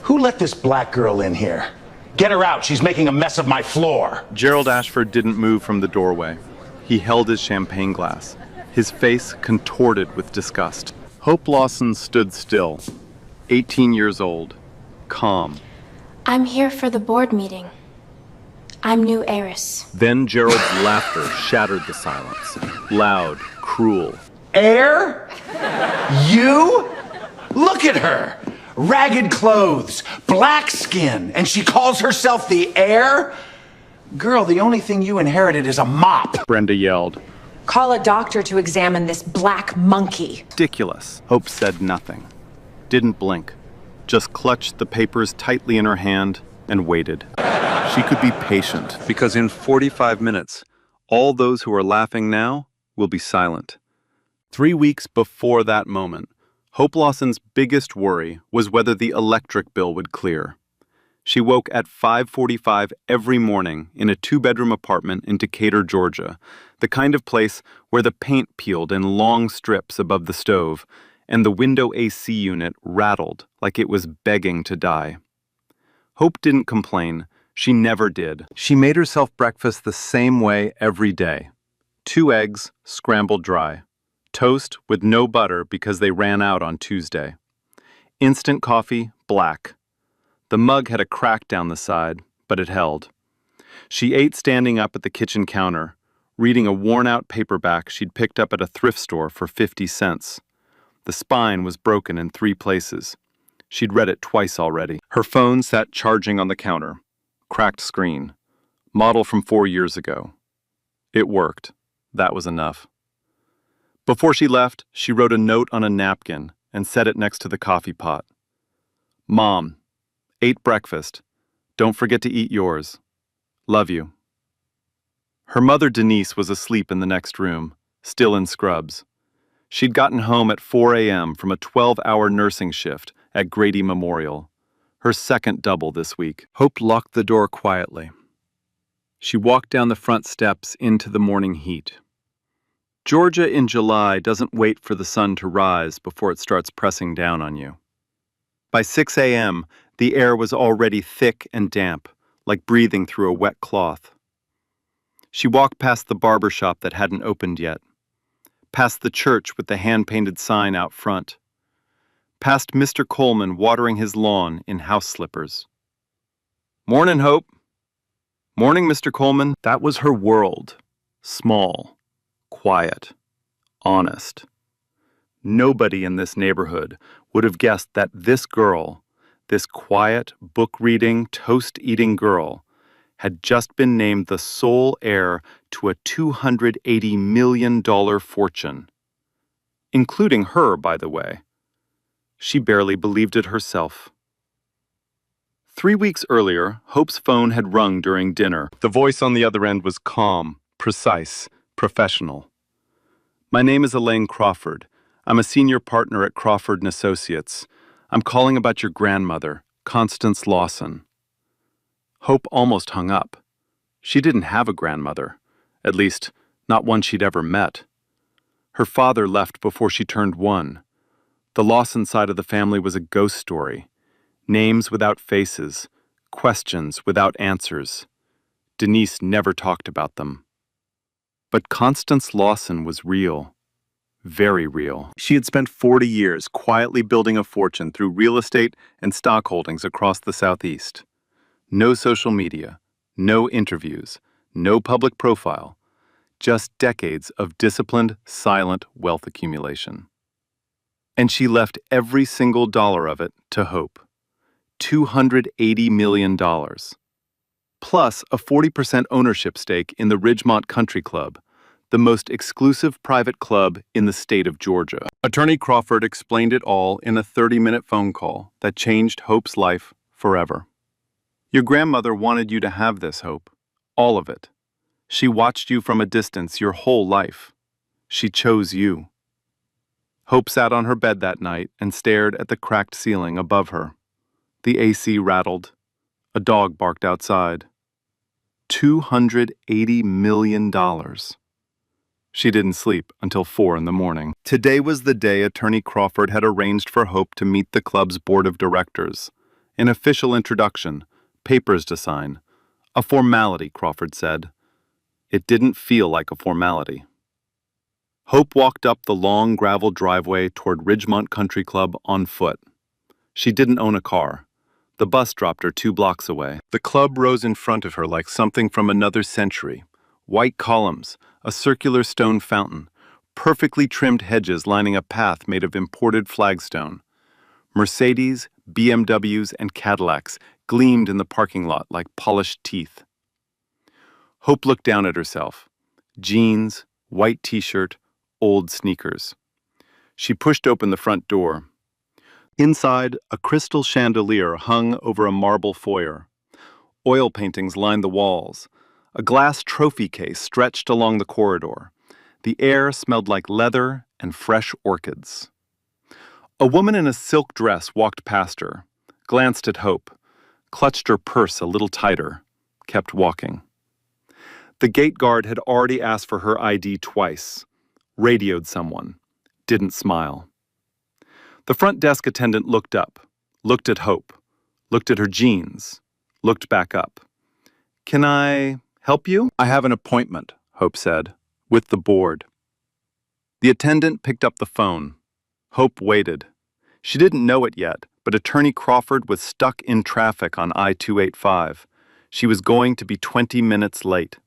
Who let this black girl in here? Get her out. She's making a mess of my floor. Gerald Ashford didn't move from the doorway. He held his champagne glass, his face contorted with disgust. Hope Lawson stood still, 18 years old, calm. I'm here for the board meeting. I'm new heiress. Then Gerald's laughter shattered the silence. Loud, cruel. Heir? You? Look at her. Ragged clothes, black skin, and she calls herself the heir? Girl, the only thing you inherited is a mop. Brenda yelled. Call a doctor to examine this black monkey. Ridiculous. Hope said nothing. Didn't blink. Just clutched the papers tightly in her hand and waited. She could be patient, because in 45 minutes, all those who are laughing now will be silent. 3 weeks before that moment, Hope Lawson's biggest worry was whether the electric bill would clear. She woke at 5:45 every morning in a 2-bedroom apartment in Decatur, Georgia, the kind of place where the paint peeled in long strips above the stove, and the window AC unit rattled like it was begging to die. Hope didn't complain. She never did. She made herself breakfast the same way every day. 2 eggs, scrambled dry. Toast with no butter because they ran out on Tuesday. Instant coffee, black. The mug had a crack down the side, but it held. She ate standing up at the kitchen counter, reading a worn-out paperback she'd picked up at a thrift store for 50 cents. The spine was broken in 3 places. She'd read it twice already. Her phone sat charging on the counter. Cracked screen. Model from 4 years ago. It worked. That was enough. Before she left, she wrote a note on a napkin and set it next to the coffee pot. Mom, ate breakfast. Don't forget to eat yours. Love you. Her mother, Denise, was asleep in the next room, still in scrubs. She'd gotten home at 4 a.m. from a 12-hour nursing shift at Grady Memorial, her second double this week. Hope locked the door quietly. She walked down the front steps into the morning heat. Georgia in July doesn't wait for the sun to rise before it starts pressing down on you. By 6 a.m., the air was already thick and damp, like breathing through a wet cloth. She walked past the barber shop that hadn't opened yet, past the church with the hand-painted sign out front, past Mr. Coleman watering his lawn in house slippers. Morning, Hope. Morning, Mr. Coleman. That was her world. Small. Quiet, honest. Nobody in this neighborhood would have guessed that this girl, this quiet, book-reading, toast-eating girl, had just been named the sole heir to a $280 million fortune. Including her, by the way. She barely believed it herself. 3 weeks earlier, Hope's phone had rung during dinner. The voice on the other end was calm, precise, professional. My name is Elaine Crawford. I'm a senior partner at Crawford & Associates. I'm calling about your grandmother, Constance Lawson. Hope almost hung up. She didn't have a grandmother, at least not one she'd ever met. Her father left before she turned 1. The Lawson side of the family was a ghost story. Names without faces, questions without answers. Denise never talked about them. But Constance Lawson was real. Very real. She had spent 40 years quietly building a fortune through real estate and stock holdings across the Southeast. No social media, no interviews, no public profile, just decades of disciplined, silent wealth accumulation. And she left every single dollar of it to Hope. $280 million. Plus a 40% ownership stake in the Ridgemont Country Club, the most exclusive private club in the state of Georgia. Attorney Crawford explained it all in a 30-minute phone call that changed Hope's life forever. Your grandmother wanted you to have this, Hope. All of it. She watched you from a distance your whole life. She chose you. Hope sat on her bed that night and stared at the cracked ceiling above her. The AC rattled. A dog barked outside. $280 million. She didn't sleep until 4 in the morning. Today was the day Attorney Crawford had arranged for Hope to meet the club's board of directors, An official introduction, papers to sign. A formality, Crawford said. It didn't feel like a formality. Hope walked up the long gravel driveway toward Ridgemont Country Club on foot. She didn't own a car. The bus dropped her 2 blocks away. The club rose in front of her like something from another century. White columns, a circular stone fountain, perfectly trimmed hedges lining a path made of imported flagstone. Mercedes, BMWs, and Cadillacs gleamed in the parking lot like polished teeth. Hope looked down at herself. Jeans, white t-shirt, old sneakers. She pushed open the front door. Inside, a crystal chandelier hung over a marble foyer. Oil paintings lined the walls. A glass trophy case stretched along the corridor. The air smelled like leather and fresh orchids. A woman in a silk dress walked past her, glanced at Hope, clutched her purse a little tighter, kept walking. The gate guard had already asked for her ID twice, radioed someone, didn't smile. The front desk attendant looked up, looked at Hope, looked at her jeans, looked back up. "Can I help you?" "I have an appointment," Hope said, "with the board." The attendant picked up the phone. Hope waited. She didn't know it yet, but Attorney Crawford was stuck in traffic on I-285. She was going to be 20 minutes late.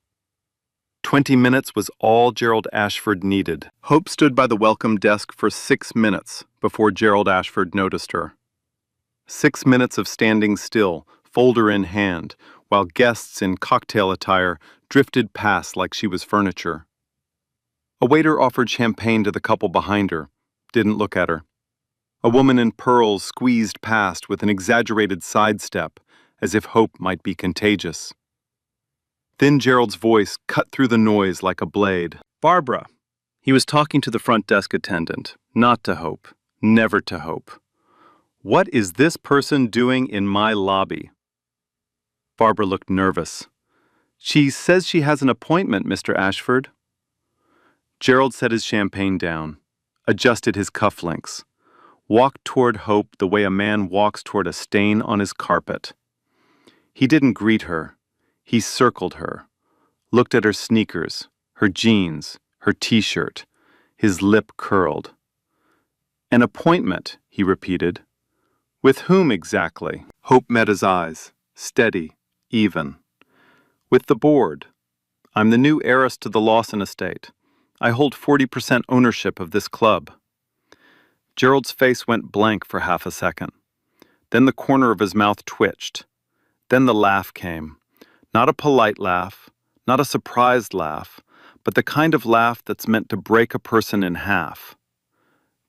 20 minutes was all Gerald Ashford needed. Hope stood by the welcome desk for 6 minutes before Gerald Ashford noticed her. 6 minutes of standing still, folder in hand, while guests in cocktail attire drifted past like she was furniture. A waiter offered champagne to the couple behind her, didn't look at her. A woman in pearls squeezed past with an exaggerated sidestep, as if Hope might be contagious. Then Gerald's voice cut through the noise like a blade. "Barbara." He was talking to the front desk attendant, not to Hope, never to Hope. "What is this person doing in my lobby?" Barbara looked nervous. "She says she has an appointment, Mr. Ashford." Gerald set his champagne down, adjusted his cufflinks, walked toward Hope the way a man walks toward a stain on his carpet. He didn't greet her. He circled her, looked at her sneakers, her jeans, her t-shirt. His lip curled. "An appointment," he repeated. "With whom exactly?" Hope met his eyes, steady, even. "With the board. I'm the new heiress to the Lawson estate. I hold 40% ownership of this club." Gerald's face went blank for half a second. Then the corner of his mouth twitched. Then the laugh came. Not a polite laugh, not a surprised laugh, but the kind of laugh that's meant to break a person in half.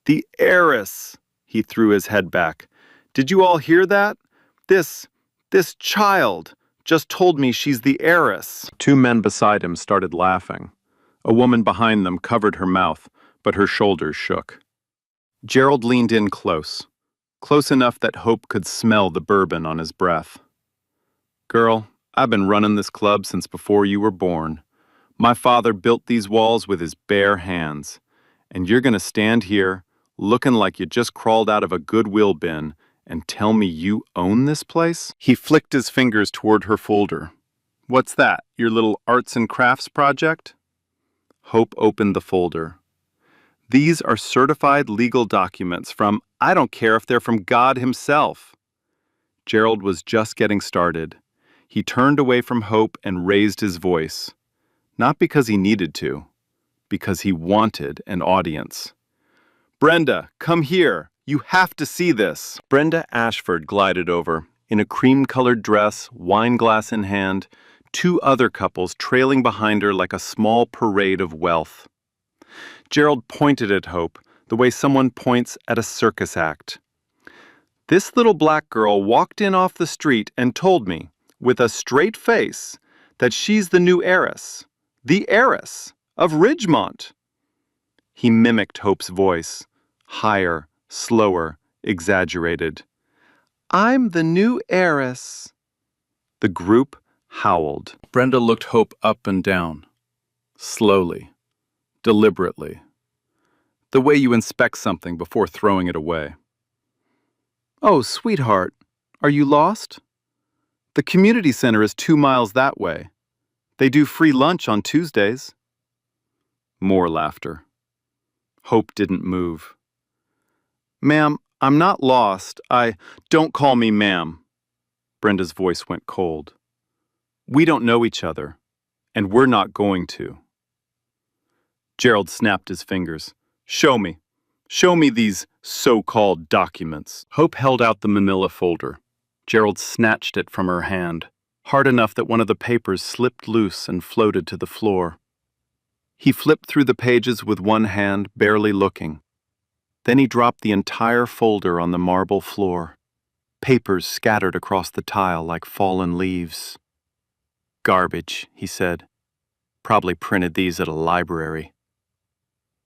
"The heiress!" He threw his head back. "Did you all hear that? This child just told me she's the heiress." 2 men beside him started laughing. A woman behind them covered her mouth, but her shoulders shook. Gerald leaned in close enough that Hope could smell the bourbon on his breath. "Girl, I've been running this club since before you were born. My father built these walls with his bare hands. And you're going to stand here, looking like you just crawled out of a Goodwill bin, and tell me you own this place?" He flicked his fingers toward her folder. "What's that, your little arts and crafts project?" Hope opened the folder. "These are certified legal documents from, I don't care if they're from God himself." Gerald was just getting started. He turned away from Hope and raised his voice. Not because he needed to, because he wanted an audience. "Brenda, come here. You have to see this." Brenda Ashford glided over, in a cream-colored dress, wine glass in hand, 2 other couples trailing behind her like a small parade of wealth. Gerald pointed at Hope the way someone points at a circus act. "This little black girl walked in off the street and told me, with a straight face, that she's the new heiress, the heiress of Ridgemont." He mimicked Hope's voice, higher, slower, exaggerated. "I'm the new heiress." The group howled. Brenda looked Hope up and down, slowly, deliberately, the way you inspect something before throwing it away. "Oh, sweetheart, Are you lost? The community center is 2 miles that way. They do free lunch on Tuesdays. More laughter. Hope didn't move. Ma'am, I'm not lost. Don't call me ma'am. Brenda's voice went cold. We don't know each other, and we're not going to. Gerald snapped his fingers. Show me. Show me these so-called documents. Hope held out the manila folder. Gerald snatched it from her hand, hard enough that one of the papers slipped loose and floated to the floor. He flipped through the pages with one hand, barely looking. Then he dropped the entire folder on the marble floor. Papers scattered across the tile like fallen leaves. Garbage, he said. Probably printed these at a library.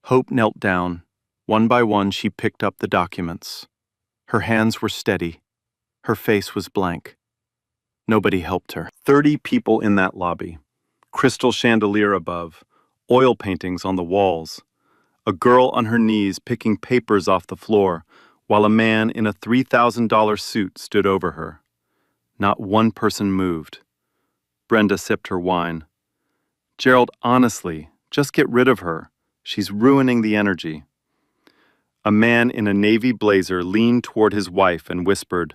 Hope knelt down. One by one, she picked up the documents. Her hands were steady. Her face was blank. Nobody helped her. 30 people in that lobby. Crystal chandelier above. Oil paintings on the walls. A girl on her knees picking papers off the floor, while a man in a $3,000 suit stood over her. Not one person moved. Brenda sipped her wine. Gerald, honestly, just get rid of her. She's ruining the energy. A man in a navy blazer leaned toward his wife and whispered,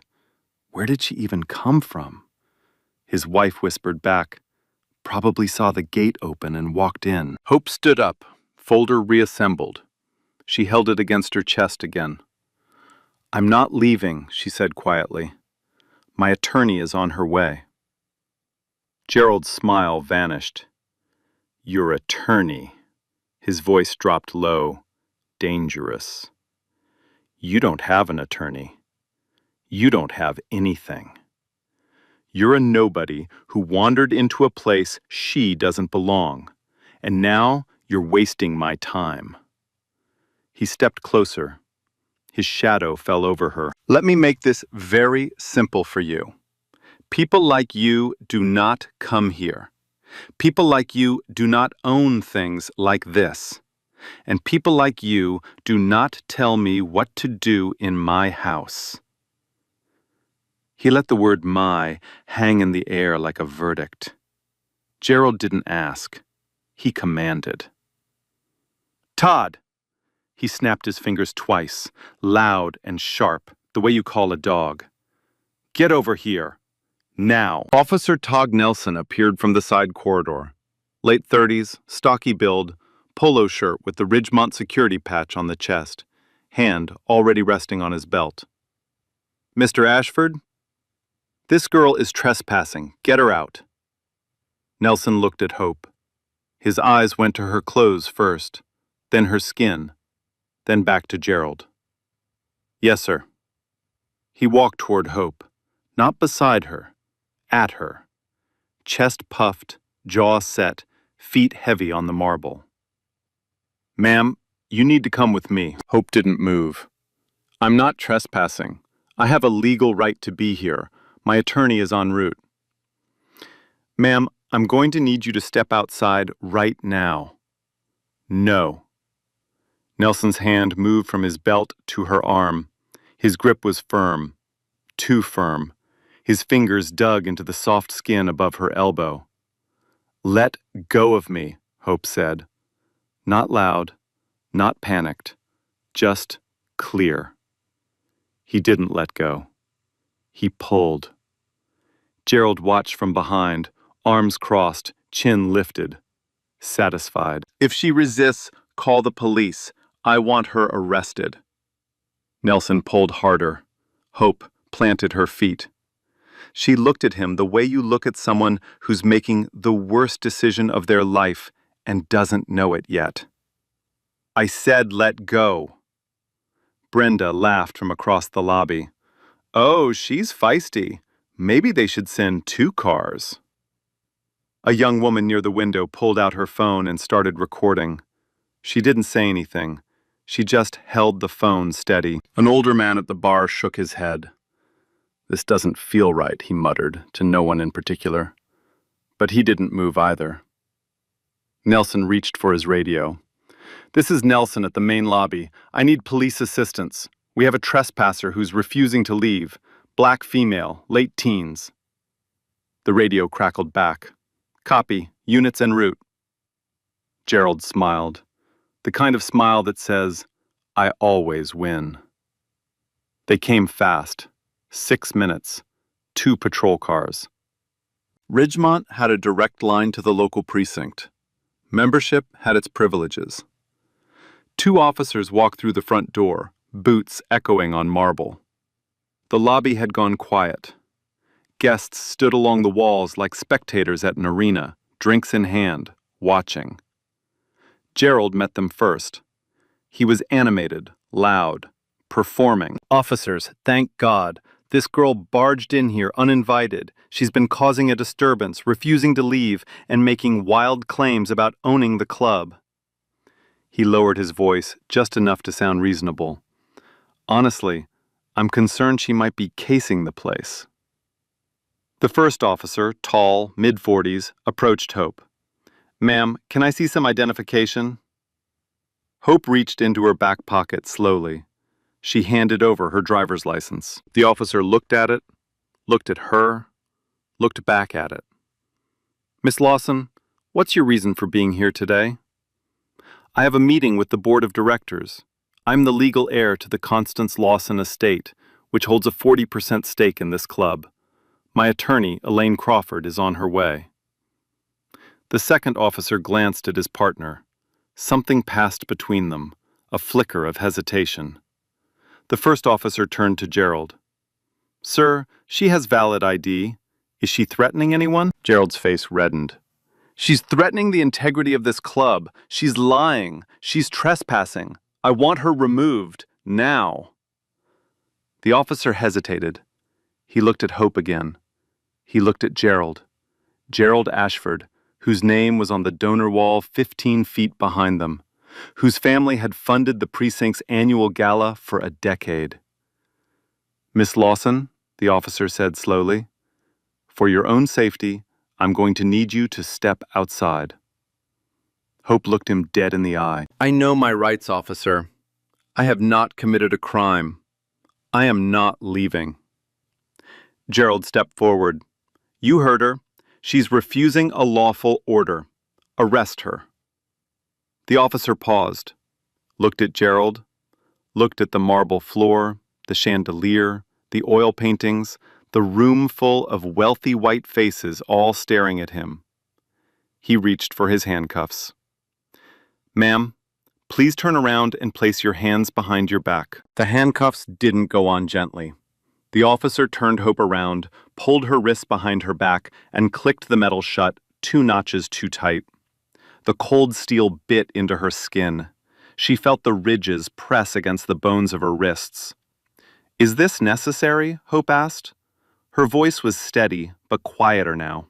Where did she even come from? His wife whispered back, Probably saw the gate open and walked in. Hope stood up, folder reassembled. She held it against her chest again. I'm not leaving, she said quietly. My attorney is on her way. Gerald's smile vanished. Your attorney. His voice dropped low, dangerous. You don't have an attorney. You don't have anything. You're a nobody who wandered into a place she doesn't belong, and now you're wasting my time. He stepped closer. His shadow fell over her. Let me make this very simple for you. People like you do not come here. People like you do not own things like this. And people like you do not tell me what to do in my house. He let the word my hang in the air like a verdict. Gerald didn't ask. He commanded. Todd! He snapped his fingers twice, loud and sharp, the way you call a dog. Get over here. Now. Officer Todd Nelson appeared from the side corridor. Late 30s, stocky build, polo shirt with the Ridgemont security patch on the chest, hand already resting on his belt. Mr. Ashford? This girl is trespassing. Get her out. Nelson looked at Hope. His eyes went to her clothes first, then her skin, then back to Gerald. Yes, sir. He walked toward Hope, not beside her, at her. Chest puffed, jaw set, feet heavy on the marble. Ma'am, you need to come with me. Hope didn't move. I'm not trespassing. I have a legal right to be here. My attorney is en route. Ma'am, I'm going to need you to step outside right now. No. Nelson's hand moved from his belt to her arm. His grip was firm, too firm. His fingers dug into the soft skin above her elbow. Let go of me, Hope said. Not loud, not panicked, just clear. He didn't let go. He pulled. Gerald watched from behind, arms crossed, chin lifted. Satisfied. If she resists, call the police. I want her arrested. Nelson pulled harder. Hope planted her feet. She looked at him the way you look at someone who's making the worst decision of their life and doesn't know it yet. I said let go. Brenda laughed from across the lobby. Oh, she's feisty. Maybe they should send 2 cars. A young woman near the window pulled out her phone and started recording. She didn't say anything. She just held the phone steady. An older man at the bar shook his head. This doesn't feel right, he muttered, to no one in particular. But he didn't move either. Nelson reached for his radio. This is Nelson at the main lobby. I need police assistance. We have a trespasser who's refusing to leave. Black female, late teens. The radio crackled back. Copy, units en route. Gerald smiled. The kind of smile that says, I always win. They came fast. 6 minutes. 2 patrol cars. Ridgemont had a direct line to the local precinct. Membership had its privileges. 2 officers walked through the front door, boots echoing on marble. The lobby had gone quiet. Guests stood along the walls like spectators at an arena, drinks in hand, watching. Gerald met them first. He was animated, loud, performing. Officers, thank God. This girl barged in here uninvited. She's been causing a disturbance, refusing to leave, and making wild claims about owning the club. He lowered his voice just enough to sound reasonable. Honestly, I'm concerned she might be casing the place. The first officer, tall, mid-40s, approached Hope. Ma'am, can I see some identification? Hope reached into her back pocket slowly. She handed over her driver's license. The officer looked at it, looked at her, looked back at it. Miss Lawson, what's your reason for being here today? I have a meeting with the board of directors. I'm the legal heir to the Constance Lawson estate, which holds a 40% stake in this club. My attorney, Elaine Crawford, is on her way. The second officer glanced at his partner. Something passed between them, a flicker of hesitation. The first officer turned to Gerald. Sir, she has valid ID. Is she threatening anyone? Gerald's face reddened. She's threatening the integrity of this club. She's lying. She's trespassing. I want her removed, now. The officer hesitated. He looked at Hope again. He looked at Gerald. Gerald Ashford, whose name was on the donor wall 15 feet behind them, whose family had funded the precinct's annual gala for a decade. Miss Lawson, the officer said slowly, for your own safety, I'm going to need you to step outside. Hope looked him dead in the eye. I know my rights, officer. I have not committed a crime. I am not leaving. Gerald stepped forward. You heard her. She's refusing a lawful order. Arrest her. The officer paused, looked at Gerald, looked at the marble floor, the chandelier, the oil paintings, the room full of wealthy white faces all staring at him. He reached for his handcuffs. Ma'am, please turn around and place your hands behind your back. The handcuffs didn't go on gently. The officer turned Hope around, pulled her wrists behind her back, and clicked the metal shut 2 notches too tight. The cold steel bit into her skin. She felt the ridges press against the bones of her wrists. Is this necessary? Hope asked. Her voice was steady, but quieter now.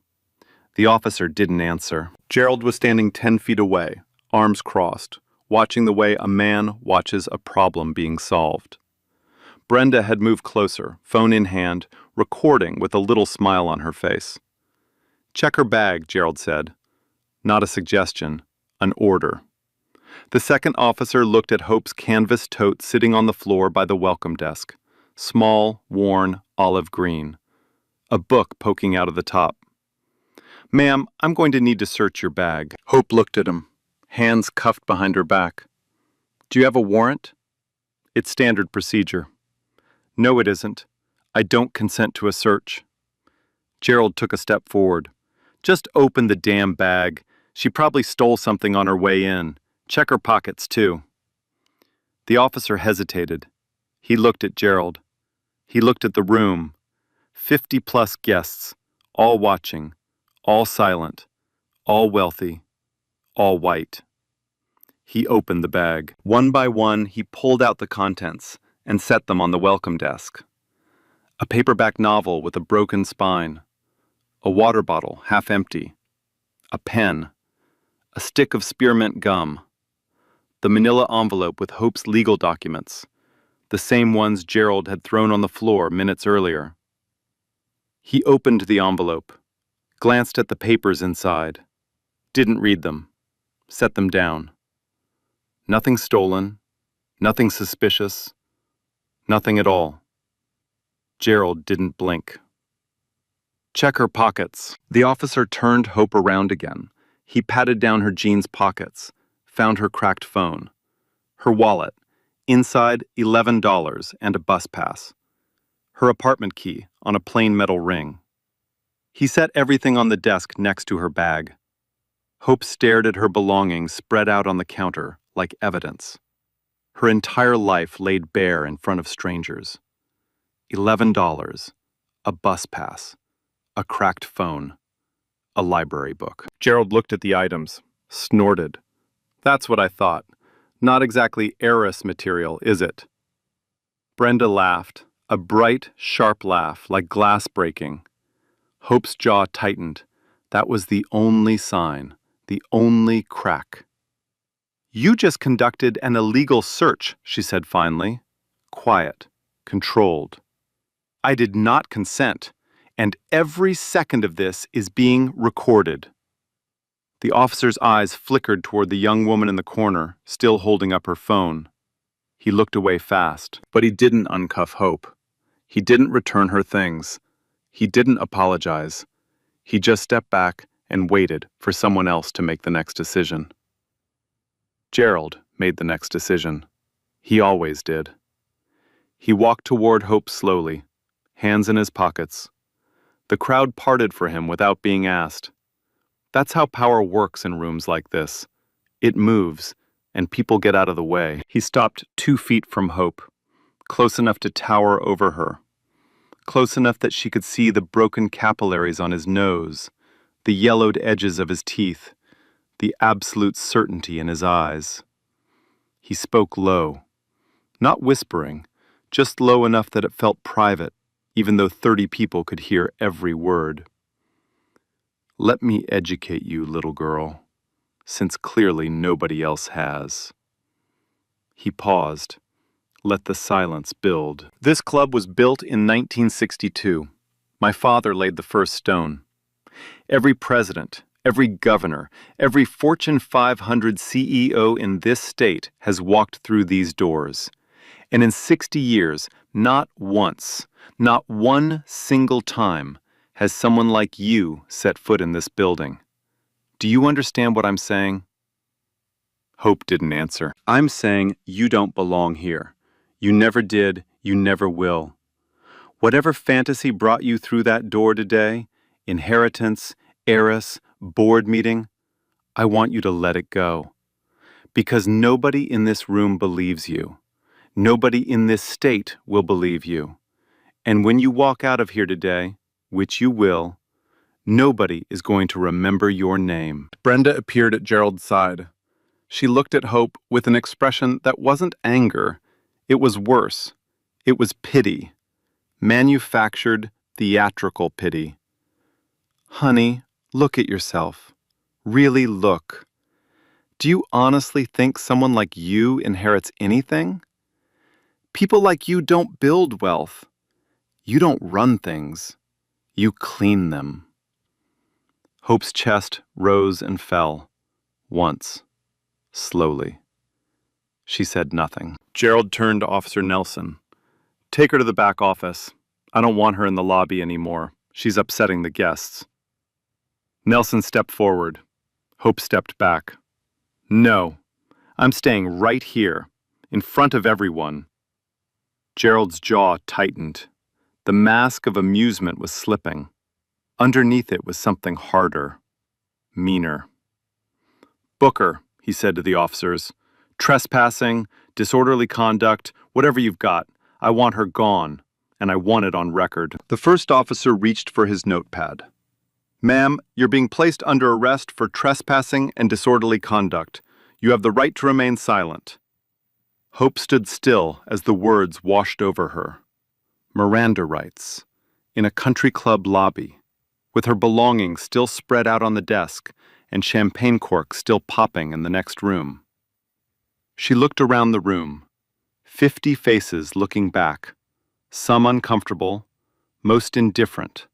The officer didn't answer. Gerald was standing 10 feet away, arms crossed, watching the way a man watches a problem being solved. Brenda had moved closer, phone in hand, recording with a little smile on her face. Check her bag, Gerald said. Not a suggestion, an order. The second officer looked at Hope's canvas tote sitting on the floor by the welcome desk. Small, worn, olive green. A book poking out of the top. Ma'am, I'm going to need to search your bag. Hope looked at him, hands cuffed behind her back. Do you have a warrant? It's standard procedure. No, it isn't. I don't consent to a search. Gerald took a step forward. Just open the damn bag. She probably stole something on her way in. Check her pockets, too. The officer hesitated. He looked at Gerald. He looked at the room. 50-plus guests, all watching, all silent, all wealthy, all white. He opened the bag. One by one, he pulled out the contents and set them on the welcome desk. A paperback novel with a broken spine. A water bottle, half empty. A pen. A stick of spearmint gum. The manila envelope with Hope's legal documents. The same ones Gerald had thrown on the floor minutes earlier. He opened the envelope, glanced at the papers inside, didn't read them, set them down. Nothing stolen, nothing suspicious, nothing at all. Gerald didn't blink. Check her pockets. The officer turned Hope around again. He patted down her jeans pockets, found her cracked phone. Her wallet. Inside, $11 and a bus pass. Her apartment key on a plain metal ring. He set everything on the desk next to her bag. Hope stared at her belongings spread out on the counter like evidence. Her entire life laid bare in front of strangers. $11, a bus pass, a cracked phone, a library book. Gerald looked at the items, snorted. That's what I thought. Not exactly Heiress material, is it? Brenda laughed, a bright, sharp laugh like glass breaking. Hope's jaw tightened. That was the only sign, the only crack. You just conducted an illegal search, she said finally. Quiet, controlled. I did not consent, and every second of this is being recorded. The officer's eyes flickered toward the young woman in the corner, still holding up her phone. He looked away fast, but he didn't uncuff Hope. He didn't return her things. He didn't apologize. He just stepped back and waited for someone else to make the next decision. Gerald made the next decision. He always did. He walked toward Hope slowly, hands in his pockets. The crowd parted for him without being asked. That's how power works in rooms like this. It moves, and people get out of the way. He stopped 2 feet from Hope, close enough to tower over her, close enough that she could see the broken capillaries on his nose, the yellowed edges of his teeth, the absolute certainty in his eyes. He spoke low, not whispering, just low enough that it felt private, even though 30 people could hear every word. Let me educate you, little girl, since clearly nobody else has. He paused, let the silence build. This club was built in 1962. My father laid the first stone. Every president, every governor, every Fortune 500 CEO in this state has walked through these doors. And in 60 years, not once, not one single time, has someone like you set foot in this building. Do you understand what I'm saying? Hope didn't answer. I'm saying you don't belong here. You never did, you never will. Whatever fantasy brought you through that door today, inheritance, heiress, board meeting, I want you to let it go. Because nobody in this room believes you. Nobody in this state will believe you. And when you walk out of here today, which you will, nobody is going to remember your name. Brenda appeared at Gerald's side. She looked at Hope with an expression that wasn't anger. It was worse. It was pity. Manufactured, theatrical pity. Honey, look at yourself. Really look. Do you honestly think someone like you inherits anything? People like you don't build wealth. You don't run things. You clean them. Hope's chest rose and fell. Once. Slowly. She said nothing. Gerald turned to Officer Nelson. Take her to the back office. I don't want her in the lobby anymore. She's upsetting the guests. Nelson stepped forward. Hope stepped back. No. I'm staying right here, in front of everyone. Gerald's jaw tightened. The mask of amusement was slipping. Underneath it was something harder, meaner. Booker, he said to the officers. Trespassing, disorderly conduct, whatever you've got. I want her gone, and I want it on record. The first officer reached for his notepad. Ma'am, you're being placed under arrest for trespassing and disorderly conduct. You have the right to remain silent. Hope stood still as the words washed over her. Miranda rights. In a country club lobby, with her belongings still spread out on the desk and champagne corks still popping in the next room. She looked around the room, 50 faces looking back, some uncomfortable, most indifferent,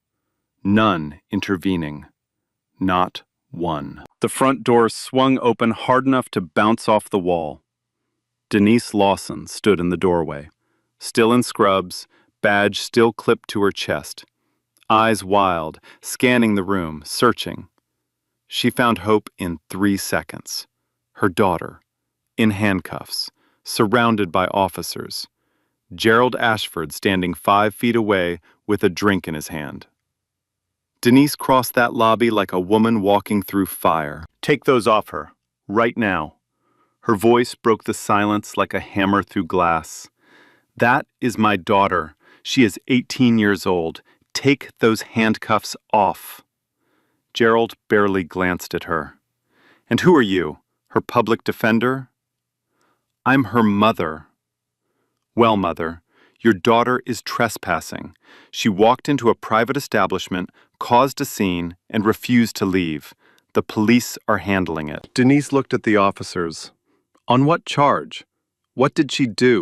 none intervening, not one. The front door swung open hard enough to bounce off the wall. Denise Lawson stood in the doorway, still in scrubs, badge still clipped to her chest, eyes wild, scanning the room, searching. She found Hope in 3 seconds. Her daughter, in handcuffs, surrounded by officers. Gerald Ashford standing 5 feet away with a drink in his hand. Denise crossed that lobby like a woman walking through fire. "Take those off her, right now." Her voice broke the silence like a hammer through glass. "That is my daughter. She is 18 years old. Take those handcuffs off." Gerald barely glanced at her. "And who are you? Her public defender?" "I'm her mother." "Well, mother, your daughter is trespassing. She walked into a private establishment, caused a scene, and refused to leave. The police are handling it." Denise looked at the officers. On what charge? What did she do?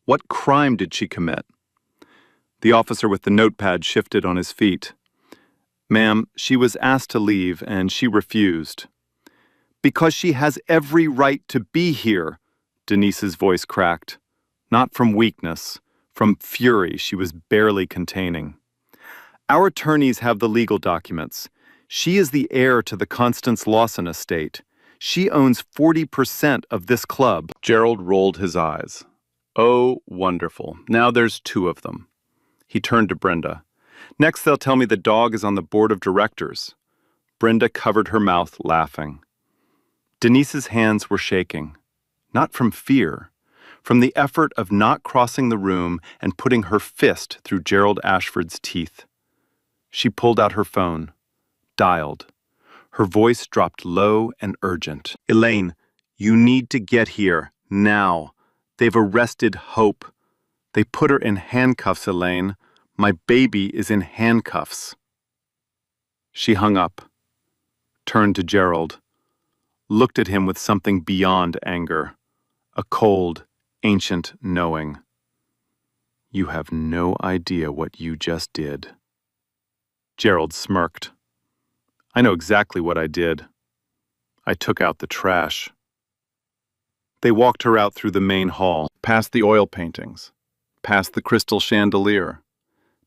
What crime did she commit? The officer with the notepad shifted on his feet. "Ma'am, she was asked to leave and she refused." "Because she has every right to be here," Denise's voice cracked. Not from weakness, from fury she was barely containing. "Our attorneys have the legal documents. She is the heir to the Constance Lawson estate. She owns 40% of this club." Gerald rolled his eyes. "Oh, wonderful. Now there's 2 of them." He turned to Brenda. "Next they'll tell me the dog is on the board of directors." Brenda covered her mouth, laughing. Denise's hands were shaking. Not from fear, from the effort of not crossing the room and putting her fist through Gerald Ashford's teeth. She pulled out her phone, dialed. Her voice dropped low and urgent. "Elaine, you need to get here, now. They've arrested Hope. They put her in handcuffs, Elaine. My baby is in handcuffs." She hung up, turned to Gerald, looked at him with something beyond anger, a cold, ancient knowing. "You have no idea what you just did." Gerald smirked. "I know exactly what I did. I took out the trash." They walked her out through the main hall, past the oil paintings, past the crystal chandelier,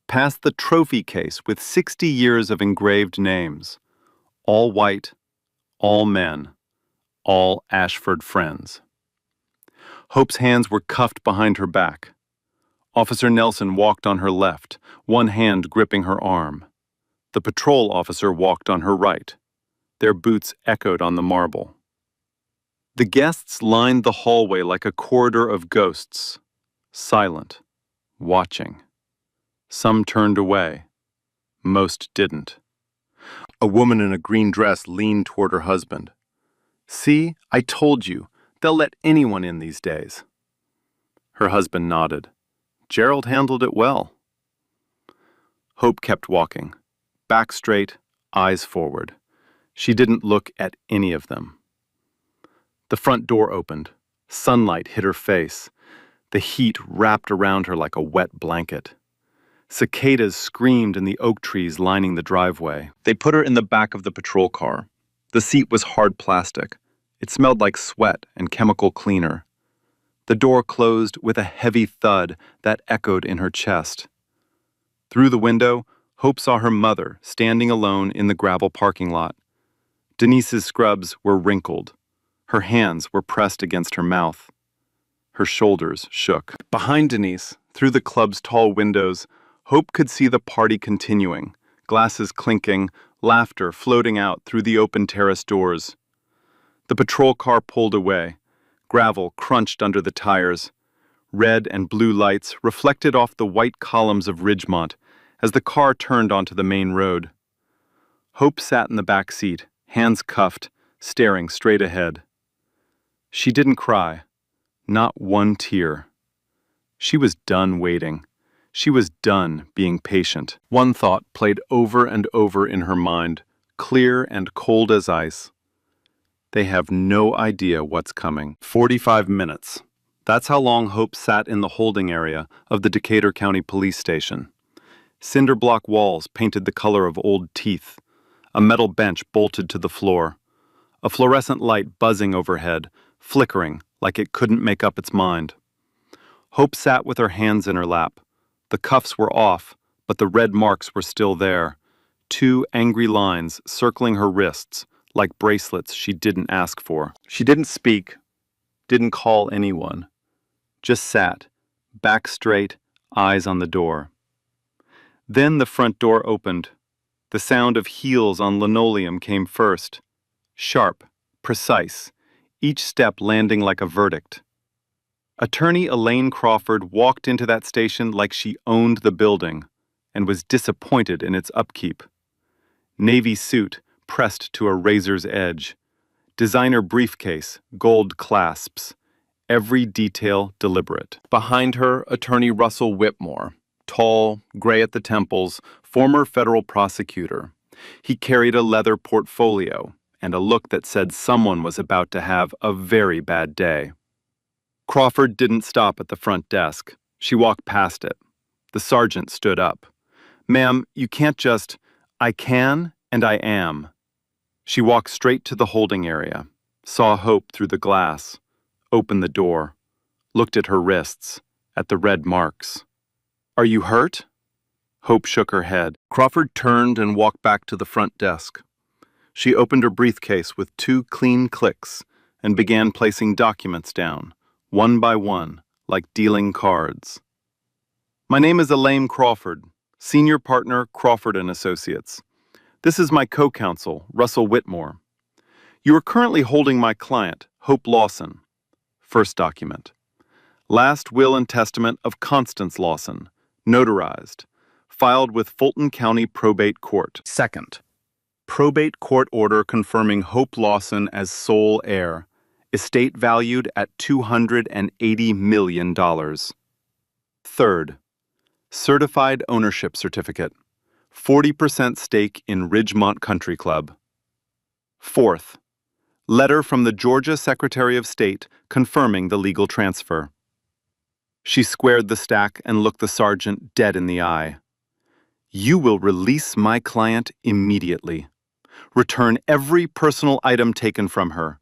past the trophy case with 60 years of engraved names, all white, all men, all Ashford friends. Hope's hands were cuffed behind her back. Officer Nelson walked on her left, one hand gripping her arm. The patrol officer walked on her right. Their boots echoed on the marble. The guests lined the hallway like a corridor of ghosts, silent, watching. Some turned away. Most didn't. A woman in a green dress leaned toward her husband. "See, I told you, they'll let anyone in these days." Her husband nodded. Gerald handled it well. Hope kept walking, back straight, eyes forward. She didn't look at any of them. The front door opened. Sunlight hit her face. The heat wrapped around her like a wet blanket. Cicadas screamed in the oak trees lining the driveway. They put her in the back of the patrol car. The seat was hard plastic. It smelled like sweat and chemical cleaner. The door closed with a heavy thud that echoed in her chest. Through the window, Hope saw her mother standing alone in the gravel parking lot. Denise's scrubs were wrinkled. Her hands were pressed against her mouth. Her shoulders shook. Behind Denise, through the club's tall windows, Hope could see the party continuing, glasses clinking, laughter floating out through the open terrace doors. The patrol car pulled away. Gravel crunched under the tires. Red and blue lights reflected off the white columns of Ridgemont as the car turned onto the main road. Hope sat in the back seat, hands cuffed, staring straight ahead. She didn't cry. Not one tear. She was done waiting. She was done being patient. One thought played over and over in her mind, clear and cold as ice. They have no idea what's coming. 45 minutes. That's how long Hope sat in the holding area of the Decatur County Police Station. Cinder block walls painted the color of old teeth. A metal bench bolted to the floor. A fluorescent light buzzing overhead, flickering like it couldn't make up its mind. Hope sat with her hands in her lap, The cuffs were off, but the red marks were still there. 2 angry lines circling her wrists, like bracelets she didn't ask for. She didn't speak, didn't call anyone. Just sat, back straight, eyes on the door. Then the front door opened. The sound of heels on linoleum came first. Sharp, precise, each step landing like a verdict. Attorney Elaine Crawford walked into that station like she owned the building and was disappointed in its upkeep. Navy suit pressed to a razor's edge. Designer briefcase, gold clasps. Every detail deliberate. Behind her, Attorney Russell Whitmore, tall, gray at the temples, former federal prosecutor. He carried a leather portfolio and a look that said someone was about to have a very bad day. Crawford didn't stop at the front desk. She walked past it. The sergeant stood up. "Ma'am, you can't just, I can and I am." She walked straight to the holding area, saw Hope through the glass, opened the door, looked at her wrists, at the red marks. "Are you hurt?" Hope shook her head. Crawford turned and walked back to the front desk. She opened her briefcase with 2 clean clicks and began placing documents down, one by one, like dealing cards. "My name is Elaine Crawford, senior partner, Crawford & Associates. This is my co-counsel, Russell Whitmore. You are currently holding my client, Hope Lawson." First document. Last will and testament of Constance Lawson, notarized, filed with Fulton County Probate Court. Second. Probate court order confirming Hope Lawson as sole heir, estate valued at $280 million. Third. Certified ownership certificate, 40% stake in Ridgemont Country Club. Fourth. Letter from the Georgia Secretary of State confirming the legal transfer. She squared the stack and looked the sergeant dead in the eye. "You will release my client immediately. Return every personal item taken from her.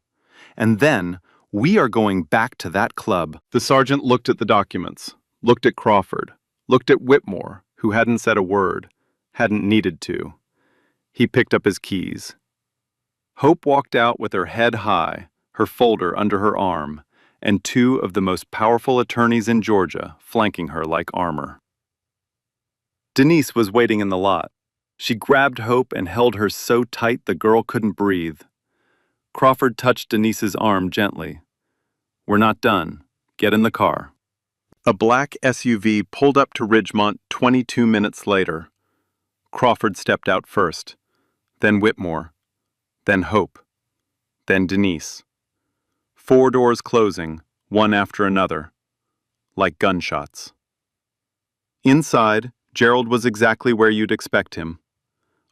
And then we are going back to that club." The sergeant looked at the documents, looked at Crawford, looked at Whitmore, who hadn't said a word, hadn't needed to. He picked up his keys. Hope walked out with her head high, her folder under her arm, and 2 of the most powerful attorneys in Georgia flanking her like armor. Denise was waiting in the lot. She grabbed Hope and held her so tight the girl couldn't breathe. Crawford touched Denise's arm gently. "We're not done. Get in the car." A black SUV pulled up to Ridgemont 22 minutes later. Crawford stepped out first, then Whitmore, then Hope, then Denise. 4 doors closing, one after another, like gunshots. Inside, Gerald was exactly where you'd expect him.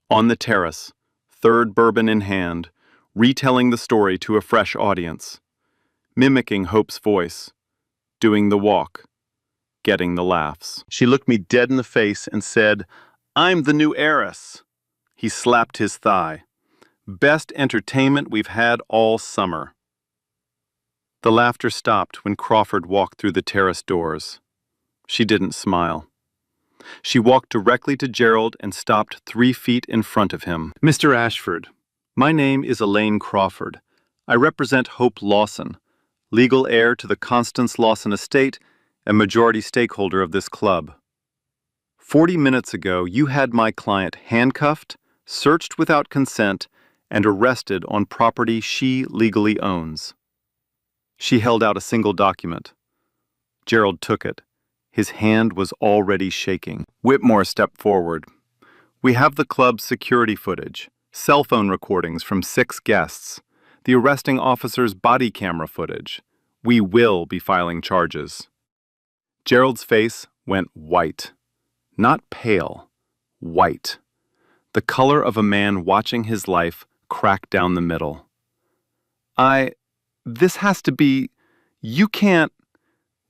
On the terrace, 3rd bourbon in hand, retelling the story to a fresh audience, mimicking Hope's voice, doing the walk, getting the laughs. She looked me dead in the face and said, "I'm the new heiress." He slapped his thigh. "Best entertainment we've had all summer." The laughter stopped when Crawford walked through the terrace doors. She didn't smile. She walked directly to Gerald and stopped 3 feet in front of him. "Mr. Ashford, my name is Elaine Crawford. I represent Hope Lawson, legal heir to the Constance Lawson estate and majority stakeholder of this club. 40 minutes ago, you had my client handcuffed, searched without consent, and arrested on property she legally owns." She held out a single document. Gerald took it. His hand was already shaking. Whitmore stepped forward. "We have the club's security footage, cell phone recordings from 6 guests, the arresting officer's body camera footage. We will be filing charges." Gerald's face went white. Not pale, white. The color of a man watching his life crack down the middle. This has to be, you can't."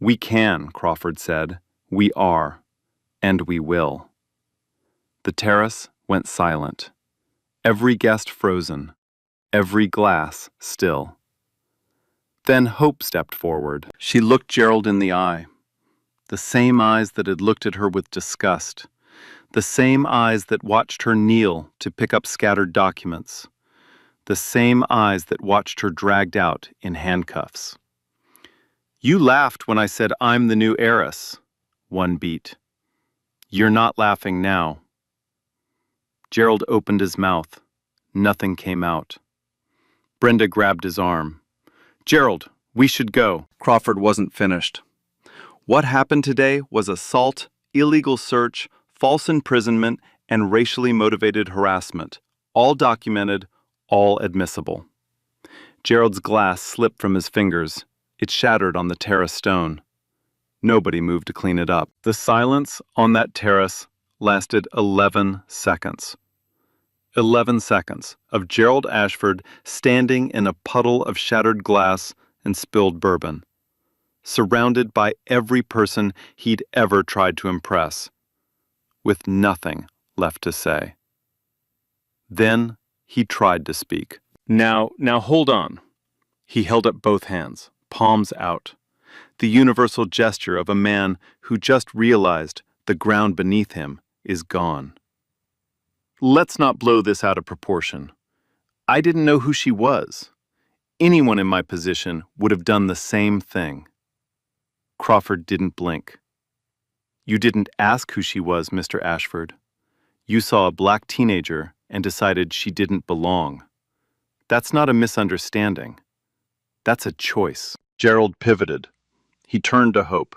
"We can," Crawford said. "We are. And we will." The terrace went silent. Every guest frozen. Every glass still. Then Hope stepped forward. She looked Gerald in the eye. the same eyes that had looked at her with disgust, the same eyes that watched her kneel to pick up scattered documents, the same eyes that watched her dragged out in handcuffs. "You laughed when I said I'm the new heiress," one beat. "You're not laughing now." Gerald opened his mouth. Nothing came out. Brenda grabbed his arm. "Gerald, we should go." Crawford wasn't finished. What happened today was assault, illegal search, false imprisonment, and racially motivated harassment, all documented, all admissible. Gerald's glass slipped from his fingers. It shattered on the terrace stone. Nobody moved to clean it up. The silence on that terrace lasted 11 seconds. 11 seconds of Gerald Ashford standing in a puddle of shattered glass and spilled bourbon, surrounded by every person he'd ever tried to impress, with nothing left to say. Then he tried to speak. Now hold on." He held up both hands, palms out, the universal gesture of a man who just realized the ground beneath him is gone. "Let's not blow this out of proportion. I didn't know who she was. Anyone in my position would have done the same thing." Crawford didn't blink. "You didn't ask who she was, Mr. Ashford. You saw a black teenager and decided she didn't belong. That's not a misunderstanding. That's a choice." Gerald pivoted. He turned to Hope,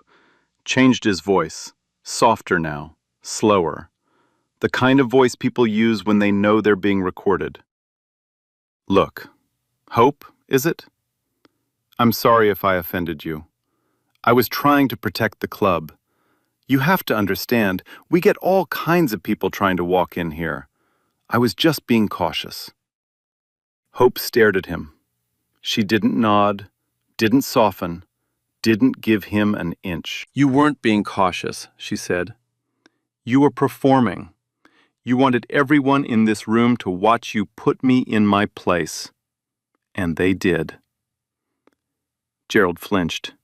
changed his voice, softer now, slower, the kind of voice people use when they know they're being recorded. "Look, Hope, is it? I'm sorry if I offended you. I was trying to protect the club. You have to understand, we get all kinds of people trying to walk in here. I was just being cautious." Hope stared at him. She didn't nod, didn't soften, didn't give him an inch. "You weren't being cautious," she said. "You were performing. You wanted everyone in this room to watch you put me in my place. And they did." Gerald flinched.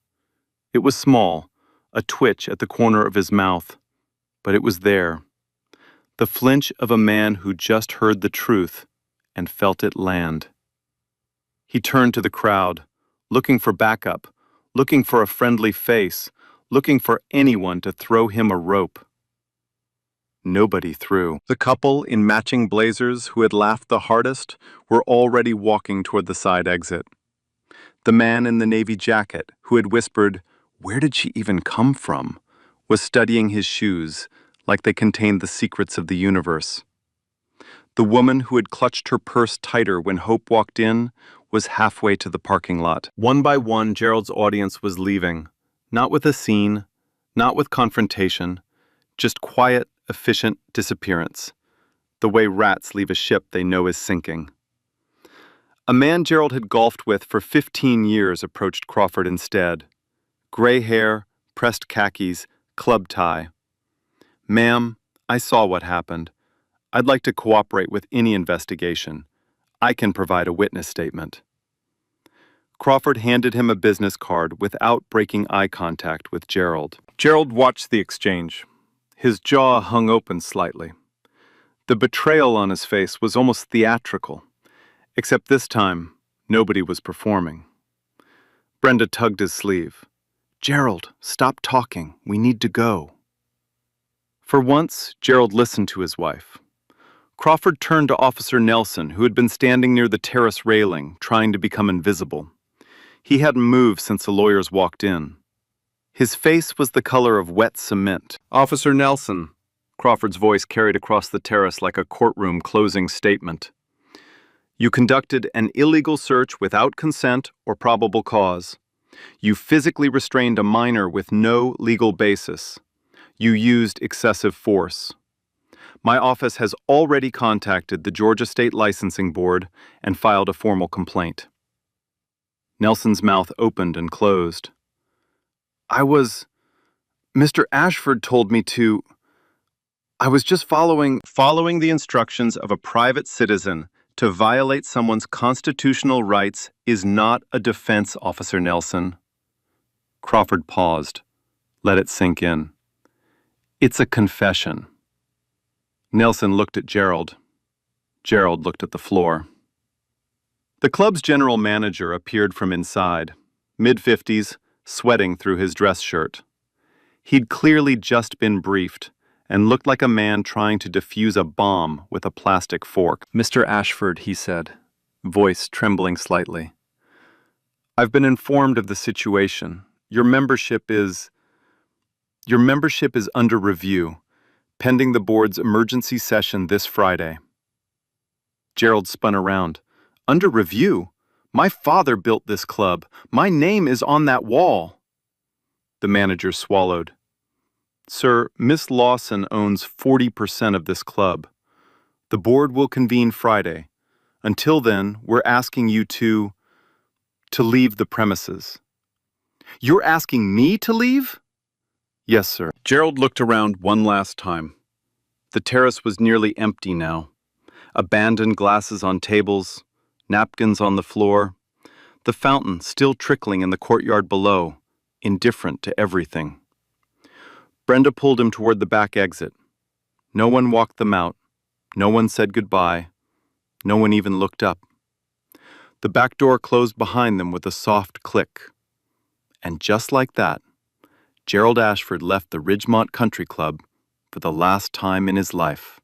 It was small, a twitch at the corner of his mouth, but it was there. The flinch of a man who just heard the truth and felt it land. He turned to the crowd, looking for backup, looking for a friendly face, looking for anyone to throw him a rope. Nobody threw. The couple in matching blazers who had laughed the hardest were already walking toward the side exit. The man in the navy jacket who had whispered, "Where did she even come from?" was studying his shoes like they contained the secrets of the universe. The woman who had clutched her purse tighter when Hope walked in was halfway to the parking lot. One by one, Gerald's audience was leaving, not with a scene, not with confrontation, just quiet, efficient disappearance, the way rats leave a ship they know is sinking. A man Gerald had golfed with for 15 years approached Crawford instead. Gray hair, pressed khakis, club tie. "Ma'am, I saw what happened. I'd like to cooperate with any investigation. I can provide a witness statement." Crawford handed him a business card without breaking eye contact with Gerald. Gerald watched the exchange. His jaw hung open slightly. The betrayal on his face was almost theatrical, except this time, nobody was performing. Brenda tugged his sleeve. "Gerald, stop talking. We need to go." For once, Gerald listened to his wife. Crawford turned to Officer Nelson, who had been standing near the terrace railing, trying to become invisible. He hadn't moved since the lawyers walked in. His face was the color of wet cement. "Officer Nelson," Crawford's voice carried across the terrace like a courtroom closing statement. "You conducted an illegal search without consent or probable cause. You physically restrained a minor with no legal basis. You used excessive force. My office has already contacted the Georgia State Licensing Board and filed a formal complaint." Nelson's mouth opened and closed. Mr. Ashford told me to. I was just following the instructions of a private citizen to violate someone's constitutional rights is not a defense, Officer Nelson." Crawford paused, Let it sink in. It's a confession. Nelson looked at Gerald. Gerald looked at the floor. The club's general manager appeared from inside, mid-50s, sweating through his dress shirt. He'd clearly just been briefed and looked like a man trying to defuse a bomb with a plastic fork. "Mr. Ashford," he said, voice trembling slightly. "I've been informed of the situation. Your membership is under review, pending the board's emergency session this Friday." Gerald spun around. "Under review? My father built this club. My name is on that wall." The manager swallowed. "Sir, Miss Lawson owns 40% of this club. The board will convene Friday. Until then, we're asking you to leave the premises." "You're asking me to leave?" "Yes, sir." Gerald looked around one last time. The terrace was nearly empty now. Abandoned glasses on tables, napkins on the floor, the fountain still trickling in the courtyard below, indifferent to everything. Brenda pulled him toward the back exit. No one walked them out. No one said goodbye. No one even looked up. The back door closed behind them with a soft click. And just like that, Gerald Ashford left the Ridgemont Country Club for the last time in his life.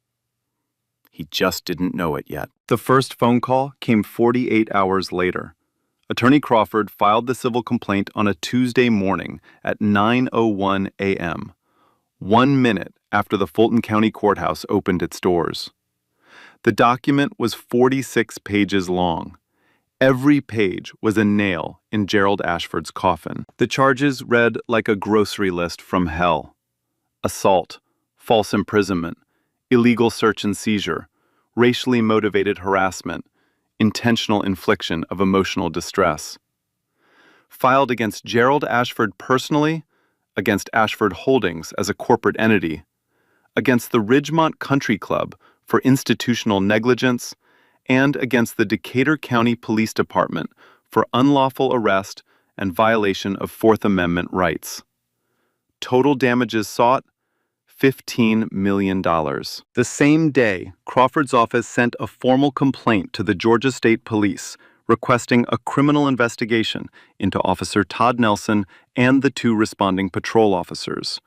He just didn't know it yet. The first phone call came 48 hours later. Attorney Crawford filed the civil complaint on a Tuesday morning at 9:01 a.m., 1 minute after the Fulton County Courthouse opened its doors. The document was 46 pages long. Every page was a nail in Gerald Ashford's coffin. The charges read like a grocery list from hell: assault, false imprisonment, illegal search and seizure, racially motivated harassment, intentional infliction of emotional distress. Filed against Gerald Ashford personally, against Ashford Holdings as a corporate entity, against the Ridgemont Country Club for institutional negligence, and against the Decatur County Police Department for unlawful arrest and violation of Fourth Amendment rights. Total damages sought, $15 million. The same day, Crawford's office sent a formal complaint to the Georgia State Police requesting a criminal investigation into Officer Todd Nelson and the 2 responding patrol officers.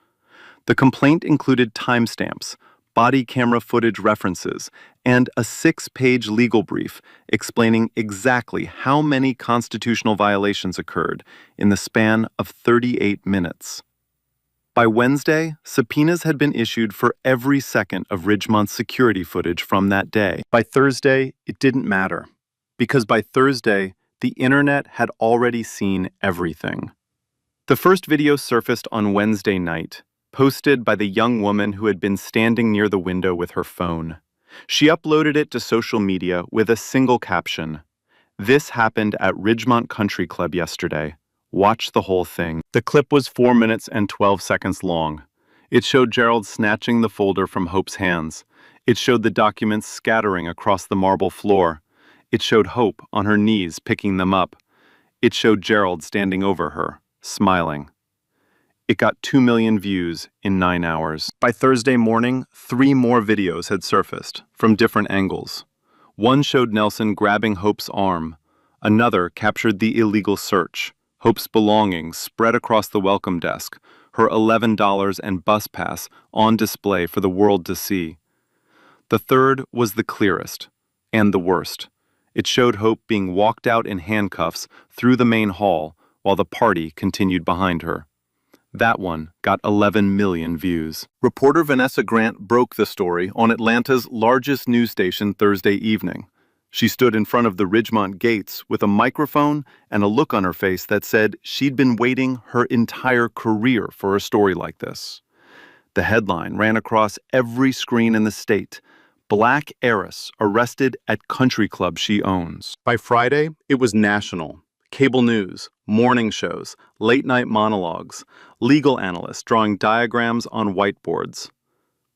The complaint included timestamps, body camera footage references, and a 6-page legal brief explaining exactly how many constitutional violations occurred in the span of 38 minutes. By Wednesday, subpoenas had been issued for every second of Ridgemont's security footage from that day. By Thursday, it didn't matter, because by Thursday, the internet had already seen everything. The first video surfaced on Wednesday night, posted by the young woman who had been standing near the window with her phone. She uploaded it to social media with a single caption: "This happened at Ridgemont Country Club yesterday. Watch the whole thing." The clip was 4 minutes and 12 seconds long. It showed Gerald snatching the folder from Hope's hands. It showed the documents scattering across the marble floor. It showed Hope on her knees picking them up. It showed Gerald standing over her, smiling. It got 2 million views in 9 hours. By Thursday morning, 3 more videos had surfaced, from different angles. One showed Nelson grabbing Hope's arm. Another captured the illegal search, Hope's belongings spread across the welcome desk, her $11 and bus pass on display for the world to see. The third was the clearest, and the worst. It showed Hope being walked out in handcuffs through the main hall while the party continued behind her. That one got 11 million views. Reporter Vanessa Grant broke the story on Atlanta's largest news station Thursday evening. She stood in front of the Ridgemont gates with a microphone and a look on her face that said she'd been waiting her entire career for a story like this. The headline ran across every screen in the state: "Black Heiress arrested at country club she owns." By Friday, it was national. Cable news, morning shows, late-night monologues, legal analysts drawing diagrams on whiteboards.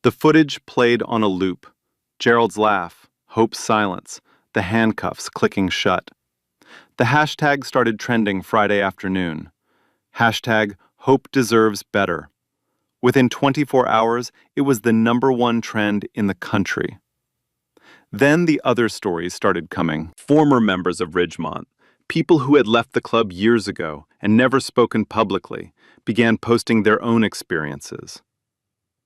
The footage played on a loop. Gerald's laugh, Hope's silence, the handcuffs clicking shut. The hashtag started trending Friday afternoon. Hashtag Hope deserves better. Within 24 hours, it was the #1 trend in the country. Then the other stories started coming. Former members of Ridgemont, people who had left the club years ago and never spoken publicly, began posting their own experiences.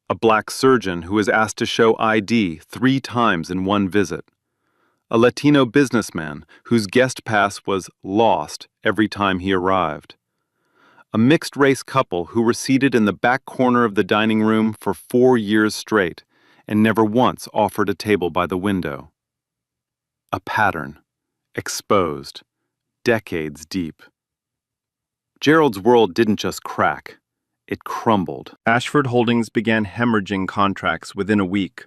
A black surgeon who was asked to show ID 3 times in one visit. A Latino businessman whose guest pass was lost every time he arrived. A mixed-race couple who were seated in the back corner of the dining room for 4 years straight and never once offered a table by the window. A pattern, exposed, decades deep. Gerald's world didn't just crack, it crumbled. Ashford Holdings began hemorrhaging contracts within a week.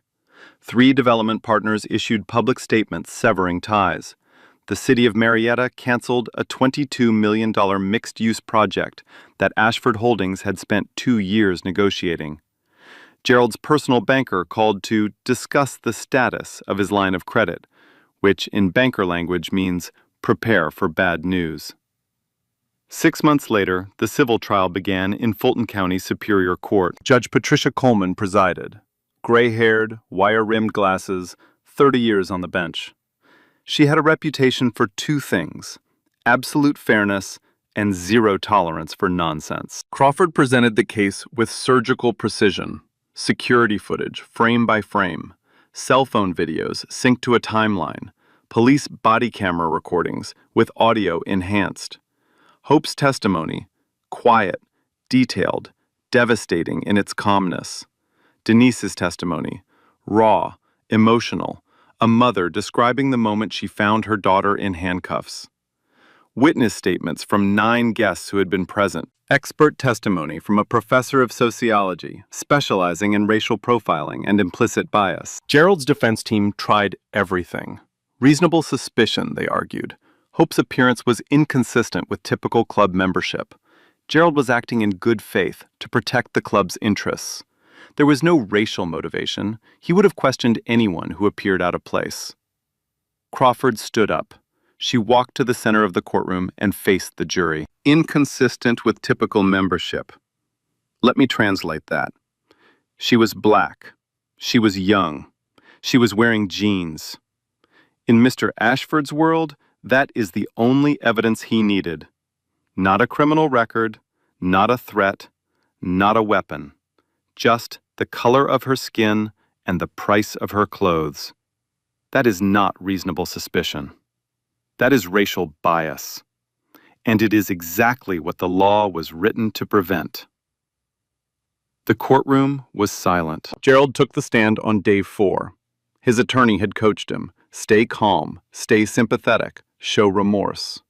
3 development partners issued public statements severing ties. The city of Marietta canceled a $22 million mixed-use project that Ashford Holdings had spent 2 years negotiating. Gerald's personal banker called to discuss the status of his line of credit, which in banker language means prepare for bad news. 6 months later, the civil trial began in Fulton County Superior Court. Judge Patricia Coleman presided. Gray-haired, wire-rimmed glasses, 30 years on the bench. She had a reputation for 2 things: absolute fairness and zero tolerance for nonsense. Crawford presented the case with surgical precision. Security footage, frame by frame, cell phone videos synced to a timeline, police body camera recordings with audio enhanced. Hope's testimony, quiet, detailed, devastating in its calmness. Denise's testimony, raw, emotional, a mother describing the moment she found her daughter in handcuffs. Witness statements from 9 guests who had been present. Expert testimony from a professor of sociology, specializing in racial profiling and implicit bias. Gerald's defense team tried everything. Reasonable suspicion, they argued. Hope's appearance was inconsistent with typical club membership. Gerald was acting in good faith to protect the club's interests. There was no racial motivation. He would have questioned anyone who appeared out of place. Crawford stood up. She walked to the center of the courtroom and faced the jury. Inconsistent with typical membership. Let me translate that. She was black. She was young. She was wearing jeans. In Mr. Ashford's world, that is the only evidence he needed. Not a criminal record, not a threat, not a weapon. Just the color of her skin and the price of her clothes. That is not reasonable suspicion. That is racial bias. And it is exactly what the law was written to prevent. The courtroom was silent. Gerald took the stand on day 4. His attorney had coached him. Stay calm, stay sympathetic, show remorse.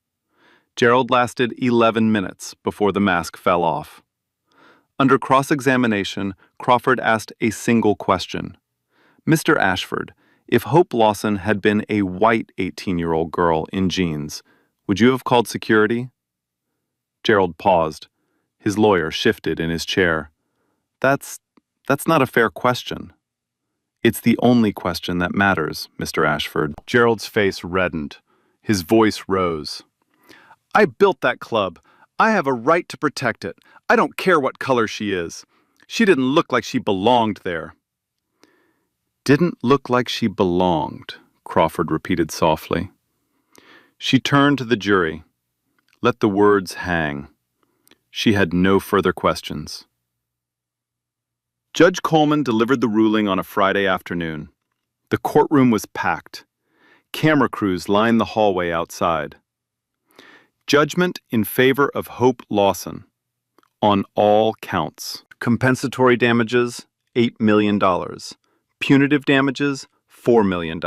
Gerald lasted 11 minutes before the mask fell off. Under cross-examination, Crawford asked a single question. Mr. Ashford, if Hope Lawson had been a white 18-year-old girl in jeans, would you have called security? Gerald paused. His lawyer shifted in his chair. That's not a fair question. It's the only question that matters, Mr. Ashford. Gerald's face reddened. His voice rose. I built that club. I have a right to protect it. I don't care what color she is. She didn't look like she belonged there. Didn't look like she belonged, Crawford repeated softly. She turned to the jury. Let the words hang. She had no further questions. Judge Coleman delivered the ruling on a Friday afternoon. The courtroom was packed. Camera crews lined the hallway outside. Judgment in favor of Hope Lawson. On all counts. Compensatory damages, $8 million. Punitive damages, $4 million.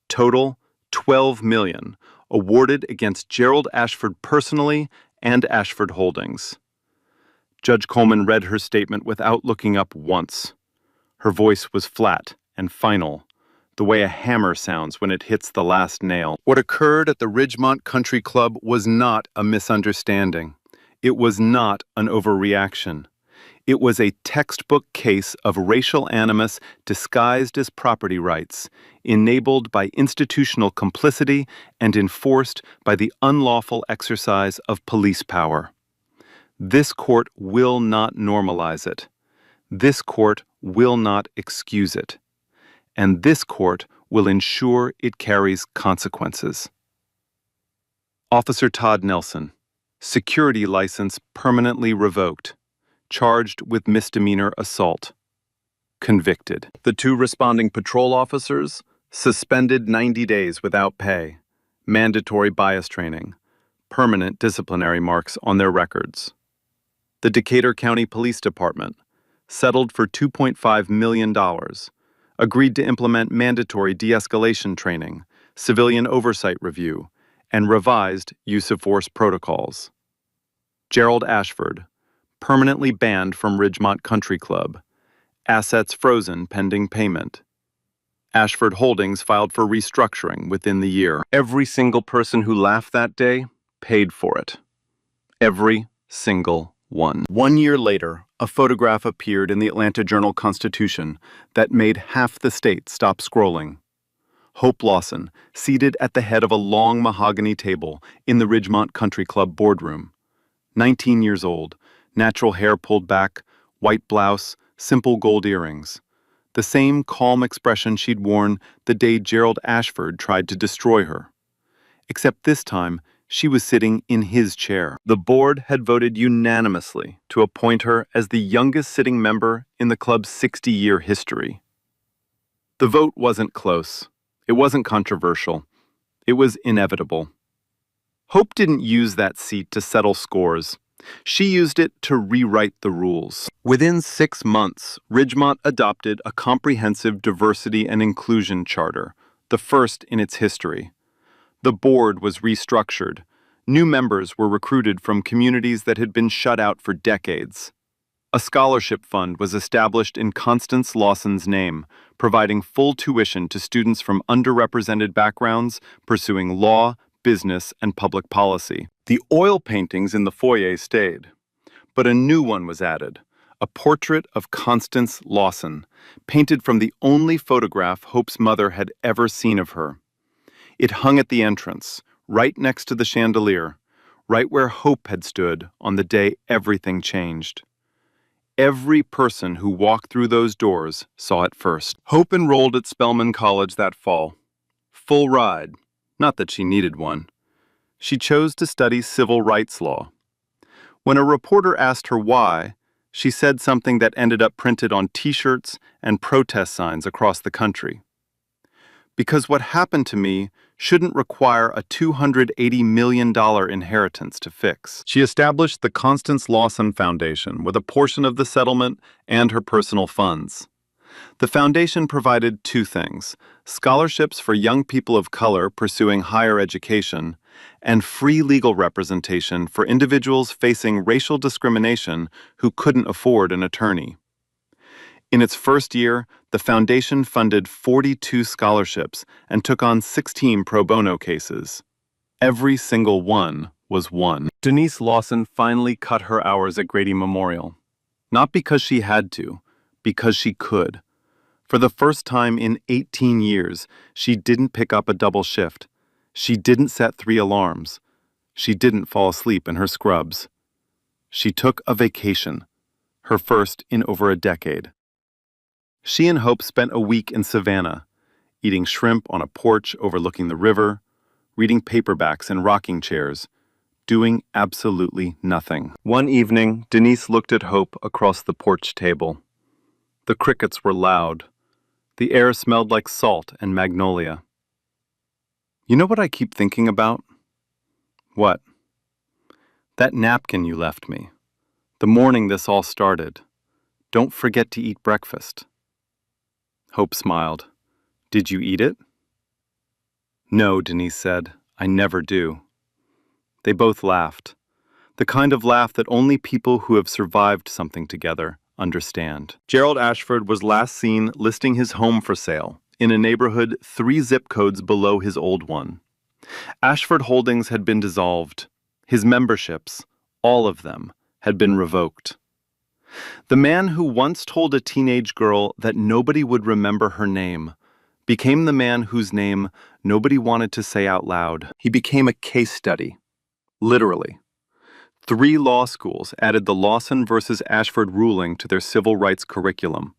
Total, $12 million, awarded against Gerald Ashford personally and Ashford Holdings. Judge Coleman read her statement without looking up once. Her voice was flat and final, the way a hammer sounds when it hits the last nail. What occurred at the Ridgemont Country Club was not a misunderstanding. It was not an overreaction. It was a textbook case of racial animus disguised as property rights, enabled by institutional complicity and enforced by the unlawful exercise of police power. This court will not normalize it. This court will not excuse it. And this court will ensure it carries consequences. Officer Todd Nelson, security license permanently revoked, charged with misdemeanor assault. Convicted. The 2 responding patrol officers, suspended 90 days without pay, mandatory bias training, permanent disciplinary marks on their records. The Decatur County Police Department settled for $2.5 million, agreed to implement mandatory de-escalation training, civilian oversight review, and revised use of force protocols. Gerald Ashford, permanently banned from Ridgemont Country Club, assets frozen pending payment. Ashford Holdings filed for restructuring within the year. Every single person who laughed that day paid for it. Every single one. 1 year later, a photograph appeared in the Atlanta Journal-Constitution that made half the state stop scrolling. Hope Lawson, seated at the head of a long mahogany table in the Ridgemont Country Club boardroom. 19 years old, natural hair pulled back, white blouse, simple gold earrings. The same calm expression she'd worn the day Gerald Ashford tried to destroy her. Except this time, she was sitting in his chair. The board had voted unanimously to appoint her as the youngest sitting member in the club's 60-year history. The vote wasn't close. It wasn't controversial. It was inevitable. Hope didn't use that seat to settle scores. She used it to rewrite the rules. Within 6 months, Ridgemont adopted a comprehensive diversity and inclusion charter, the first in its history. The board was restructured. New members were recruited from communities that had been shut out for decades. A scholarship fund was established in Constance Lawson's name, providing full tuition to students from underrepresented backgrounds pursuing law, business, and public policy. The oil paintings in the foyer stayed, but a new one was added, a portrait of Constance Lawson, painted from the only photograph Hope's mother had ever seen of her. It hung at the entrance, right next to the chandelier, right where Hope had stood on the day everything changed. Every person who walked through those doors saw it first. Hope enrolled at Spelman College that fall. Full ride, not that she needed one. She chose to study civil rights law. When a reporter asked her why, she said something that ended up printed on t-shirts and protest signs across the country. Because what happened to me shouldn't require a $280 million inheritance to fix. She established the Constance Lawson Foundation with a portion of the settlement and her personal funds. The foundation provided 2 things: scholarships for young people of color pursuing higher education, and free legal representation for individuals facing racial discrimination who couldn't afford an attorney. In its first year, the foundation funded 42 scholarships and took on 16 pro bono cases. Every single one was won. Denise Lawson finally cut her hours at Grady Memorial. Not because she had to, because she could. For the first time in 18 years, she didn't pick up a double shift. She didn't set 3 alarms. She didn't fall asleep in her scrubs. She took a vacation, her first in over a decade. She and Hope spent a week in Savannah, eating shrimp on a porch overlooking the river, reading paperbacks in rocking chairs, doing absolutely nothing. One evening, Denise looked at Hope across the porch table. The crickets were loud. The air smelled like salt and magnolia. You know what I keep thinking about? What? That napkin you left me. The morning this all started. Don't forget to eat breakfast. Hope smiled. Did you eat it? No, Denise said. I never do. They both laughed. The kind of laugh that only people who have survived something together understand. Gerald Ashford was last seen listing his home for sale in a neighborhood 3 zip codes below his old one. Ashford Holdings had been dissolved. His memberships, all of them, had been revoked. The man who once told a teenage girl that nobody would remember her name became the man whose name nobody wanted to say out loud. He became a case study, literally. 3 law schools added the Lawson versus Ashford ruling to their civil rights curriculum.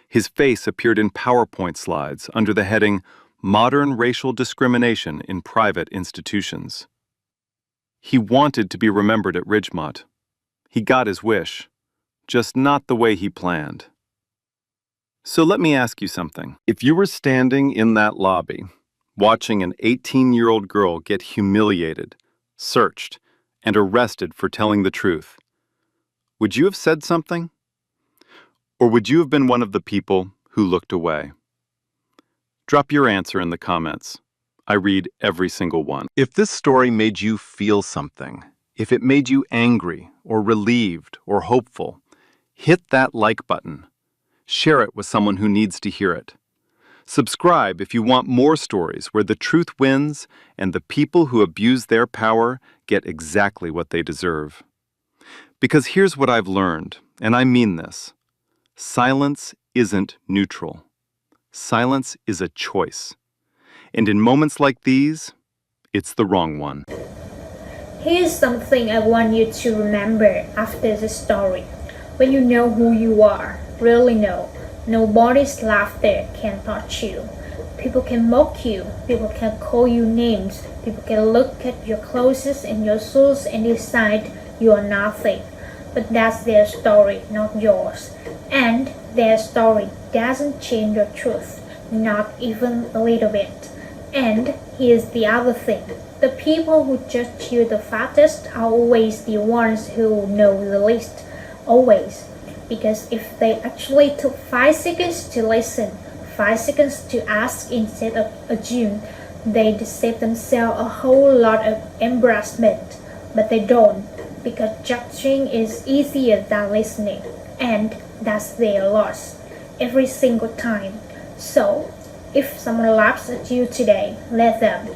His face appeared in PowerPoint slides under the heading Modern Racial Discrimination in Private Institutions. He wanted to be remembered at Ridgemont. He got his wish, just not the way he planned. So let me ask you something. If you were standing in that lobby, watching an 18-year-old girl get humiliated, searched, and arrested for telling the truth, would you have said something? Or would you have been one of the people who looked away? Drop your answer in the comments. I read every single one. If this story made you feel something, if it made you angry or relieved or hopeful, hit that like button. Share it with someone who needs to hear it. Subscribe if you want more stories where the truth wins and the people who abuse their power get exactly what they deserve. Because here's what I've learned, and I mean this. Silence isn't neutral. Silence is a choice. And in moments like these, it's the wrong one. Here's something I want you to remember after the story. When you know who you are, really know, nobody's laughter can touch you. People can mock you, people can call you names, people can look at your clothes and your shoes and decide you are nothing. But that's their story, not yours. And their story doesn't change your truth, not even a little bit. And here's the other thing. The people who judge you the fastest are always the ones who know the least. Always. Because if they actually took 5 seconds to listen, 5 seconds to ask instead of assume, they'd save themselves a whole lot of embarrassment. But they don't, because judging is easier than listening, and that's their loss every single time. So, if someone laughs at you today, let them.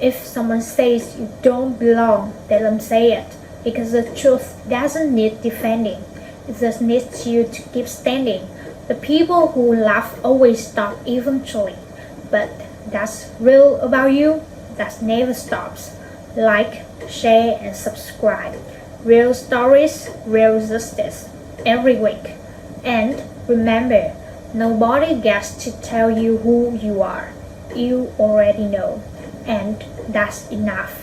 If someone says you don't belong, let them say it, because the truth doesn't need defending. It just needs you to keep standing. The people who laugh always stop eventually, but that's real about you, that never stops. Like, share, and subscribe. Real stories, real justice, every week. And remember, nobody gets to tell you who you are. You already know, and that's enough.